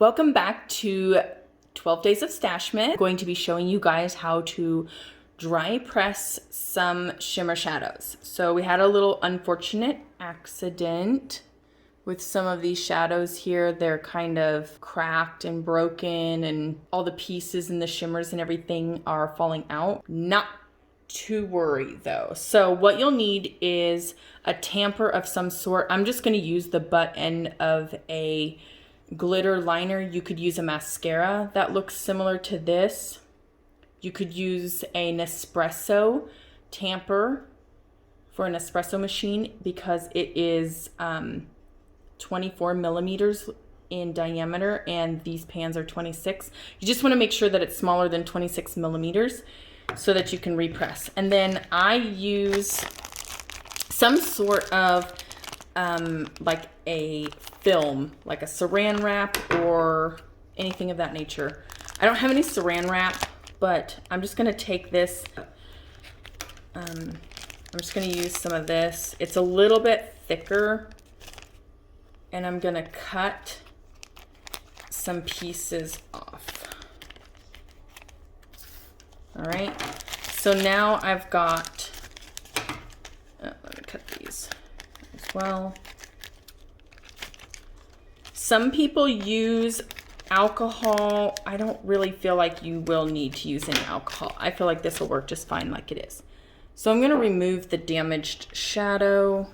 Welcome back to 12 Days of Stashment. I'm going to be showing you guys how to dry press some shimmer shadows. So we had a little unfortunate accident with some of these shadows here. They're kind of cracked and broken and all the pieces and the shimmers and everything are falling out. Not to worry though. So what you'll need is a tamper of some sort. I'm just going to use the butt end of a glitter liner. You could use a mascara that looks similar to this. You could use a Nespresso tamper for an espresso machine because it is 24 millimeters in diameter and these pans are 26. You just want to make sure that it's smaller than 26 millimeters so that you can repress. And then I use some sort of like a film, like a saran wrap or anything of that nature. I don't have any saran wrap, but I'm just gonna take this. I'm just gonna use some of this. It's a little bit thicker and I'm gonna cut some pieces off. All right, so now I've got, let me cut these as well. Some people use alcohol. I don't really feel like you will need to use any alcohol. I feel like this will work just fine like it is. So I'm going to remove the damaged shadow,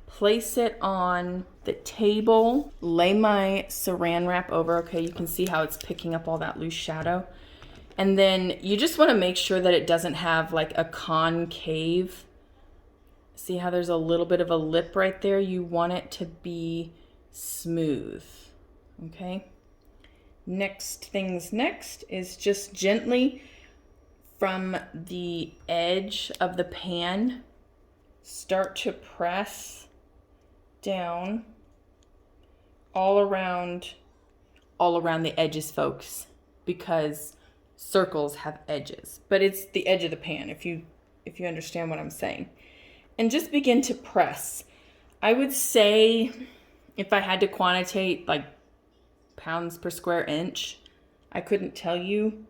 place it on the table, lay my saran wrap over. Okay, you can see how it's picking up all that loose shadow. And then you just want to make sure that it doesn't have like a concave. See how there's a little bit of a lip right there? You want it to be smooth. Okay. Next is just gently from the edge of the pan, start to press down all around the edges, folks, because circles have edges, but it's the edge of the pan if you understand what I'm saying. And just begin to press. I would say if I had to quantitate like pounds per square inch, I couldn't tell you,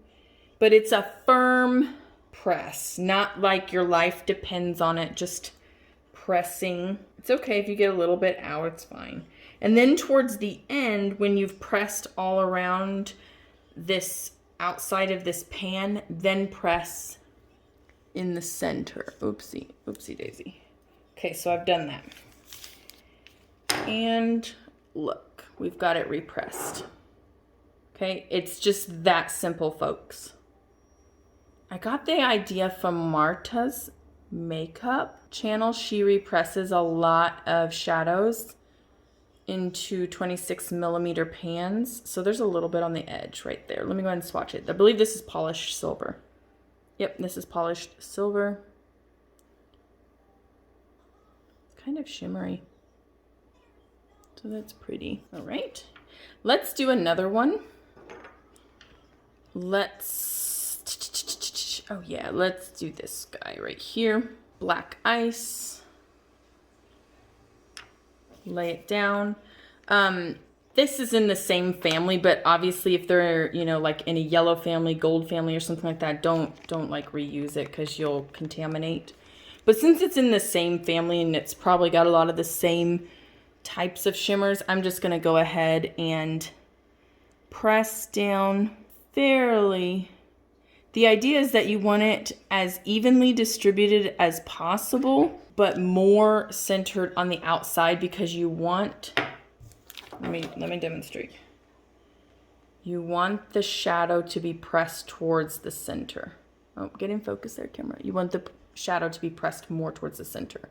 but it's a firm press, not like your life depends on it, just pressing. It's okay if you get a little bit out, it's fine. And then towards the end, when you've pressed all around this outside of this pan, then press in the center. Oopsie daisy. Okay, so I've done that. And look, we've got it repressed. Okay, it's just that simple, folks. I got the idea from Marta's makeup channel. She represses a lot of shadows into 26 millimeter pans. So there's a little bit on the edge right there. Let me go ahead and swatch it. I believe this is polished silver. Yep, this is polished silver. It's kind of shimmery. So that's pretty. All right, let's do another one. Let's do this guy right here. Black ice. Lay it down. This is in the same family, but obviously if they're, like in a yellow family, gold family or something like that, don't like reuse it because you'll contaminate. But since it's in the same family and it's probably got a lot of the same types of shimmers, I'm just going to go ahead and press down fairly. The idea is that you want it as evenly distributed as possible, but more centered on the outside because you want, let me demonstrate. You want the shadow to be pressed towards the center. Oh, get in focus there, camera. You want the shadow to be pressed more towards the center.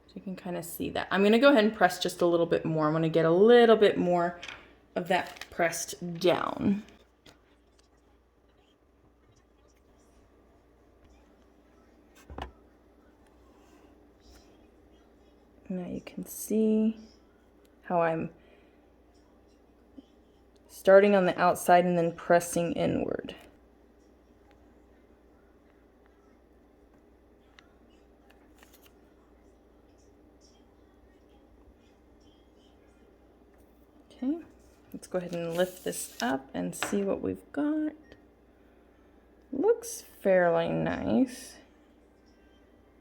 So you can kind of see that. I'm going to go ahead and press just a little bit more. I'm going to get a little bit more of that pressed down. Now you can see how I'm starting on the outside and then pressing inward. Okay. Let's go ahead and lift this up and see what we've got. Looks fairly nice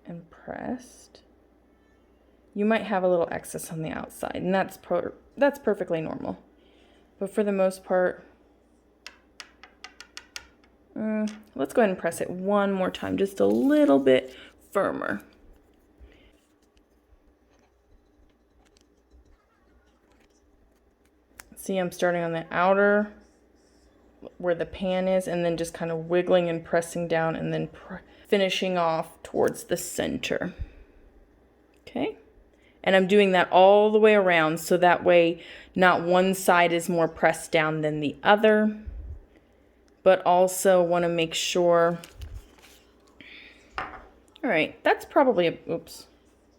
and pressed. You might have a little excess on the outside, and that's perfectly normal. But for the most part, let's go ahead and press it one more time, just a little bit firmer. See, I'm starting on the outer where the pan is, and then just kind of wiggling and pressing down, and then finishing off towards the center. Okay, and I'm doing that all the way around, so that way not one side is more pressed down than the other, but also want to make sure. All right, that's probably oops,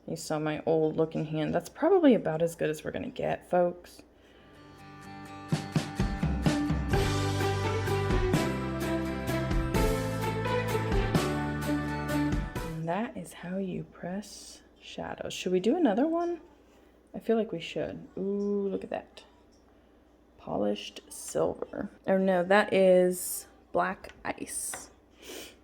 you saw my old looking hand. That's probably about as good as we're gonna get, folks. That is how you press shadows. Should we do another one? I feel like we should. Ooh, look at that. Polished silver. Oh no, that is black ice.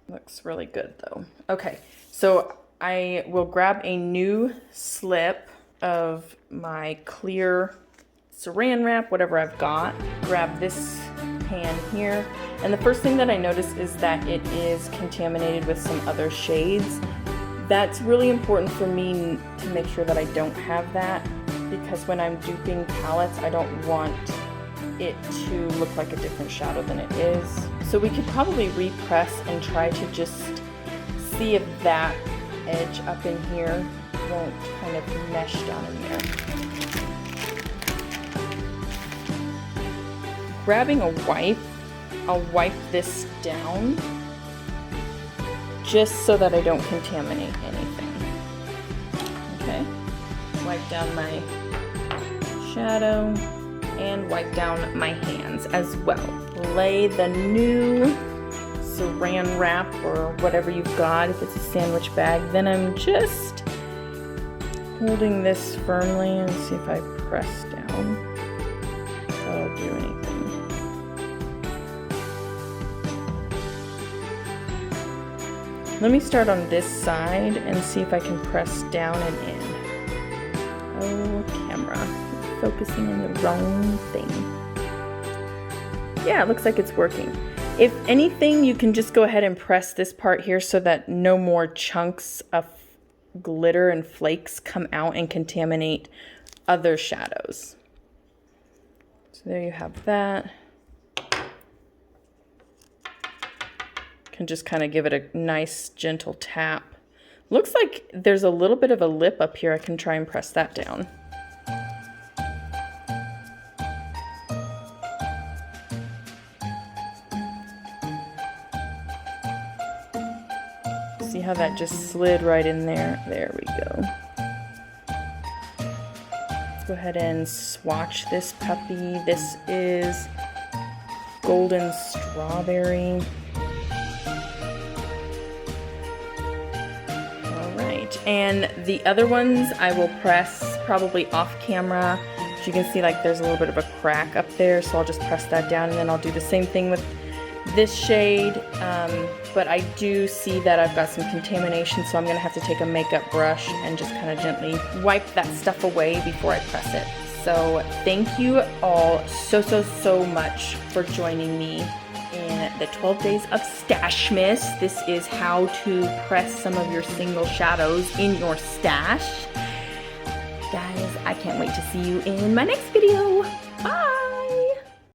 Looks really good though. Okay, so I will grab a new slip of my clear saran wrap, whatever I've got. Grab this pan here. And the first thing that I notice is that it is contaminated with some other shades. That's really important for me to make sure that I don't have that, because when I'm duping palettes, I don't want it to look like a different shadow than it is. So we could probably repress and try to just see if that edge up in here won't kind of mesh down in there. Grabbing a wipe, I'll wipe this down just so that I don't contaminate anything. Okay, wipe down my shadow and wipe down my hands as well. Lay the new saran wrap or whatever you've got, if it's a sandwich bag, then I'm just holding this firmly and see if I press down. That'll do anything. Let me start on this side and see if I can press down and in. Oh, camera, you're focusing on the wrong thing. Yeah, it looks like it's working. If anything, you can just go ahead and press this part here so that no more chunks of glitter and flakes come out and contaminate other shadows. So there you have that. Can just kind of give it a nice gentle tap. Looks like there's a little bit of a lip up here. I can try and press that down. See how that just slid right in there? There we go. Let's go ahead and swatch this puppy. This is Golden Strawberry. And the other ones I will press probably off camera. As you can see, like there's a little bit of a crack up there, so I'll just press that down, and then I'll do the same thing with this shade. But I do see that I've got some contamination, so I'm gonna have to take a makeup brush and just kind of gently wipe that stuff away before I press it. So thank you all so much for joining me in the 12 days of Stashmas. This is how to press some of your single shadows in your stash. Guys, I can't wait to see you in my next video. Bye!